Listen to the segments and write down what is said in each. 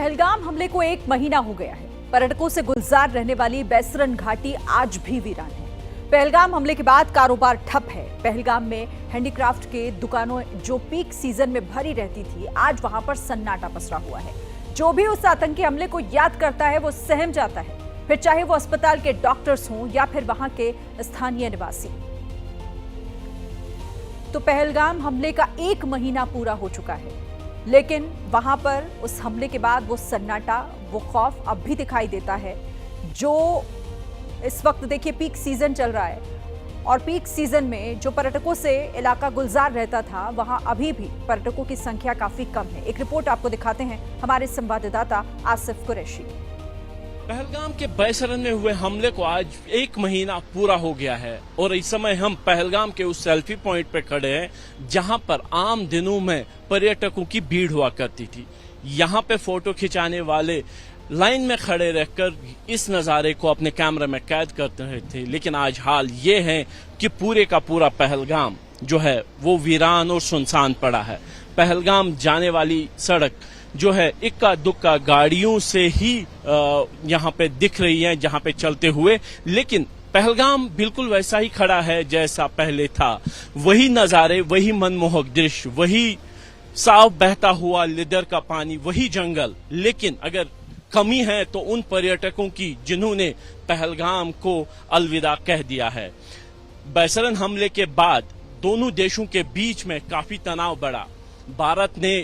पहलगाम हमले को 1 महीना हो गया है। पर्यटकों से गुलजार रहने वाली बैसरन घाटी आज भी वीरान है। पहलगाम हमले के बाद कारोबार ठप है। पहलगाम में हैंडीक्राफ्ट के दुकानों जो पीक सीजन में भरी रहती थी, आज वहां पर सन्नाटा पसरा हुआ है। जो भी उस आतंकी हमले को याद करता है वो सहम जाता है, फिर चाहे वो अस्पताल के डॉक्टर्स हों या फिर वहां के स्थानीय निवासी। तो पहलगाम हमले का 1 महीना पूरा हो चुका है, लेकिन वहां पर उस हमले के बाद वो सन्नाटा, वो खौफ अब भी दिखाई देता है। जो इस वक्त देखिए पीक सीजन चल रहा है और पीक सीजन में जो पर्यटकों से इलाका गुलजार रहता था, वहां अभी भी पर्यटकों की संख्या काफी कम है। एक रिपोर्ट आपको दिखाते हैं हमारे संवाददाता आसिफ कुरैशी। पहलगाम के बैसरन में हुए हमले को आज 1 महीना पूरा हो गया है और इस समय हम पहलगाम के उस सेल्फी पॉइंट पे खड़े हैं जहां पर आम दिनों में पर्यटकों की भीड़ हुआ करती थी। यहां पे फोटो खिंचाने वाले लाइन में खड़े रहकर इस नज़ारे को अपने कैमरे में कैद करते रहे थे, लेकिन आज हाल ये है कि पूरे का पूरा पहलगाम जो है वो वीरान और सुनसान पड़ा है। पहलगाम जाने वाली सड़क जो है इक्का दुक्का गाड़ियों से ही यहाँ पे दिख रही है जहाँ पे चलते हुए, लेकिन पहलगाम बिल्कुल वैसा ही खड़ा है जैसा पहले था। वही नज़ारे, वही मनमोहक दृश्य, वही साफ बहता हुआ लिदर का पानी, वही जंगल। लेकिन अगर कमी है तो उन पर्यटकों की जिन्होंने पहलगाम को अलविदा कह दिया है। बैसरन हमले के बाद दोनों देशों के बीच में काफी तनाव बढ़ा। भारत ने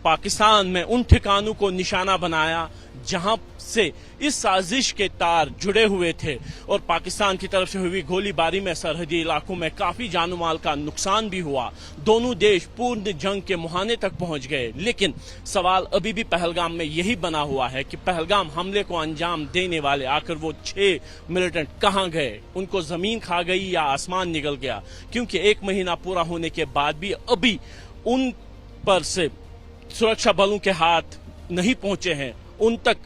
पाकिस्तान में उन ठिकानों को निशाना बनाया जहां से इस साजिश के तार जुड़े हुए थे और पाकिस्तान की तरफ से हुई गोलीबारी में सरहदी इलाकों में काफी जानो माल का नुकसान भी हुआ। दोनों देश पूर्ण जंग के मुहाने तक पहुंच गए, लेकिन सवाल अभी भी पहलगाम में यही बना हुआ है कि पहलगाम हमले को अंजाम देने वाले आखिर वो 6 मिलिटेंट कहां गए? उनको जमीन खा गई या आसमान निगल गया? क्योंकि 1 महीना पूरा होने के बाद भी अभी उन पर से सुरक्षा बलों के हाथ नहीं पहुंचे हैं, उन तक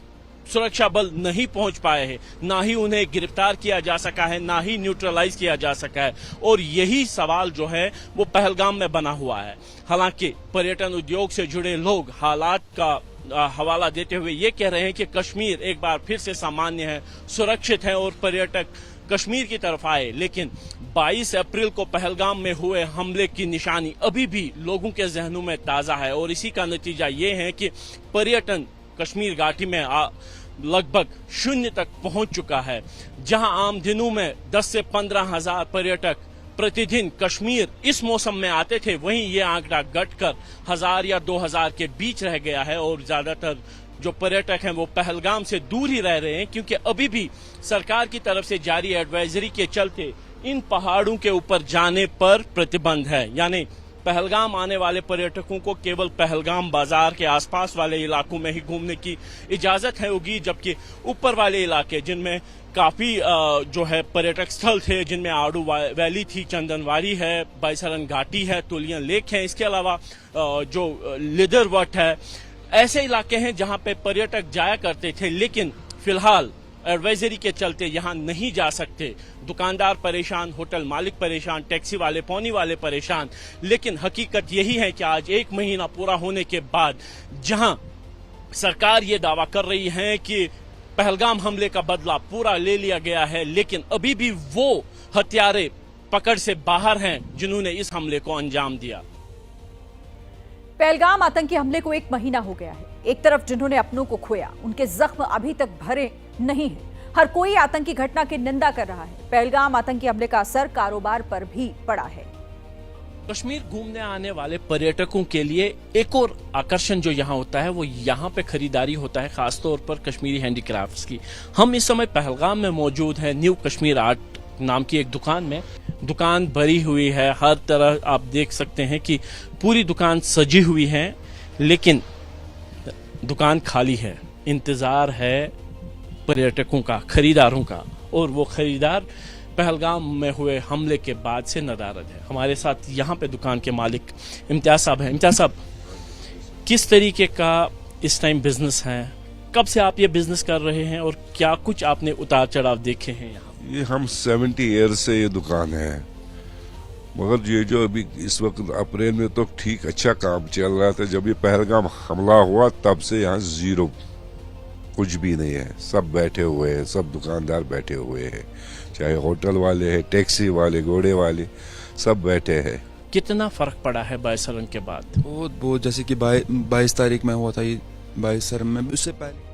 सुरक्षा बल नहीं पहुंच पाए हैं, ना ही उन्हें गिरफ्तार किया जा सका है, ना ही न्यूट्रलाइज किया जा सका है। और यही सवाल जो है वो पहलगाम में बना हुआ है। हालांकि पर्यटन उद्योग से जुड़े लोग हालात का हवाला देते हुए ये कह रहे हैं कि कश्मीर एक बार फिर से सामान्य है, सुरक्षित है और पर्यटक कश्मीर की तरफ आए। लेकिन 22 अप्रैल को पहलगाम में हुए हमले की निशानी अभी भी लोगों के जहनों में ताजा है और इसी का नतीजा ये है कि पर्यटन कश्मीर घाटी में लगभग 0 तक पहुंच चुका है। जहां आम दिनों में 10 से 15 हजार पर्यटक प्रतिदिन कश्मीर इस मौसम में आते थे, वहीं ये आंकड़ा घटकर 1000 या 2000 के बीच रह गया है और ज्यादातर जो पर्यटक हैं वो पहलगाम से दूर ही रह रहे हैं, क्योंकि अभी भी सरकार की तरफ से जारी एडवाइजरी के चलते इन पहाड़ों के ऊपर जाने पर प्रतिबंध है। यानी पहलगाम आने वाले पर्यटकों को केवल पहलगाम बाजार के आसपास वाले इलाकों में ही घूमने की इजाजत है होगी, जबकि ऊपर वाले इलाके जिनमें काफी जो है पर्यटक स्थल थे, जिनमें आड़ू वैली थी, चंदनवारी है, बैसरन घाटी है, तुलियन लेक है, इसके अलावा जो लिदर वट है, ऐसे इलाके हैं जहां पे पर्यटक जाया करते थे, लेकिन फिलहाल एडवाइजरी के चलते यहां नहीं जा सकते। दुकानदार परेशान, होटल मालिक परेशान, टैक्सी वाले, पौनी वाले परेशान। लेकिन हकीकत यही है कि आज 1 महीना पूरा होने के बाद जहां सरकार ये दावा कर रही है कि पहलगाम हमले का बदला पूरा ले लिया गया है, लेकिन अभी भी वो हत्यारे पकड़ से बाहर हैं जिन्होंने इस हमले को अंजाम दिया। पहलगाम आतंकी हमले को 1 महीना हो गया है। एक तरफ जिन्होंने अपनों को खोया, उनके जख्म अभी तक भरे नहीं हैं। हर कोई आतंकी घटना की निंदा कर रहा है। पहलगाम आतंकी हमले का असर कारोबार पर भी पड़ा है। कश्मीर घूमने आने वाले पर्यटकों के लिए एक और आकर्षण जो यहाँ होता है वो यहाँ पे खरीदारी होता है, खासतौर पर कश्मीरी हैंडीक्राफ्ट्स की। हम इस समय पहलगाम में मौजूद हैं, न्यू कश्मीर आर्ट नाम की एक दुकान में। दुकान भरी हुई है, हर तरह आप देख सकते हैं कि पूरी दुकान सजी हुई है, लेकिन दुकान खाली है। इंतजार है पर्यटकों का, खरीदारों का, और वो खरीदार पहलगाम में हुए हमले के बाद से नदारद है। हमारे साथ यहाँ पे दुकान के मालिक इम्तियाज साहब हैं। इम्तियाज साहब, किस तरीके का इस टाइम बिजनेस है? कब से आप ये बिजनेस कर रहे हैं और क्या कुछ आपने उतार चढ़ाव देखे हैं यहाँ? ये हम 70 ईयर से ये दुकान है। मगर ये जो अभी इस वक्त अप्रैल में तो ठीक अच्छा काम चल रहा था, जब ये पहलगाम हमला हुआ तब से यहाँ जीरो, कुछ भी नहीं है। सब बैठे हुए हैं, सब दुकानदार बैठे हुए हैं, चाहे होटल वाले हैं, टैक्सी वाले, घोड़े वाले, सब बैठे हैं। कितना फर्क पड़ा है 22 रन के बाद? बहुत बहुत, जैसे कि 22 तारीख में हुआ था ये 22 में, उससे पहले